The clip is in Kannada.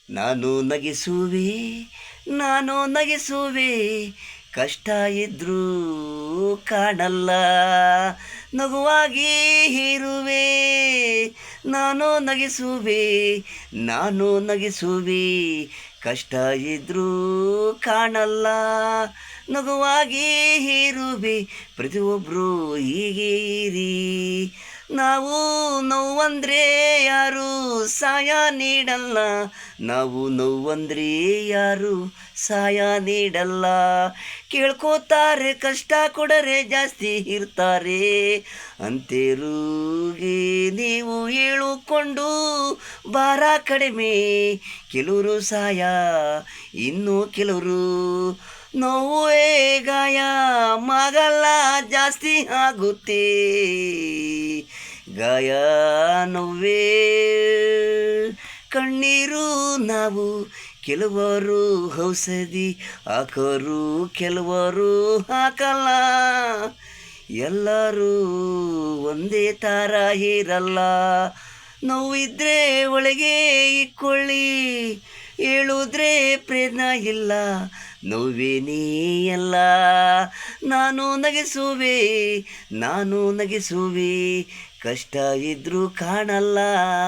ನಾನು ನಗಿಸುವೆ ನಾನು ನಗಿಸುವೆ ಕಷ್ಟ ಇದ್ರೂ ಕಾಣಲ್ಲ ನಗುವಾಗಿ ಇರುವೆ ನಾನು ನಗಿಸುವೆ ಕಷ್ಟ ಇದ್ರೂ ಕಾಣಲ್ಲ ನಗುವಾಗಿ ಇರುವೆ ಪ್ರತಿಯೊಬ್ಬರು ಹೀಗೆ ಇರಿ ನಾವು ನೋವಂದ್ರೆ ಯಾರು ಸಹಾಯ ನೀಡಲ್ಲ ನಾವು ನೋವಂದ್ರೆ ಯಾರು ಸಹಾಯ ನೀಡಲ್ಲ ಕೇಳ್ಕೋತಾರೆ ಕಷ್ಟ ಕೊಡರೆ ಜಾಸ್ತಿ ಇರ್ತಾರೆ ಅಂತೇರುಗೆ ನೀವು ಹೇಳಿಕೊಂಡು ಭಾರ ಕಡಿಮೆ ಕೆಲವರು ಸಹಾಯ ಇನ್ನು ಕೆಲವರು ನೋವೇ ಗಾಯ ಮಗಲ್ಲ ಜಾಸ್ತಿ ಆಗುತ್ತೆ ಗಾಯ ನೋವೇ ಕಣ್ಣೀರು ನಾವು ಕೆಲವರು ಔಷಧಿ ಹಾಕೋರು ಕೆಲವರು ಹಾಕಲ್ಲ ಎಲ್ಲರೂ ಒಂದೇ ಥರ ಇರಲ್ಲ ನೋವಿದ್ರೆ ಒಳಗೆ ಇಕ್ಕೊಳ್ಳಿ ಹೇಳುದ್ರೆ ಪ್ರಯತ್ನ ಇಲ್ಲ ನೋವೇನೇ ಎಲ್ಲ ನಾನು ನಗಿಸುವೆ ಕಷ್ಟ ಇದ್ರೂ ಕಾಣಲ್ಲ.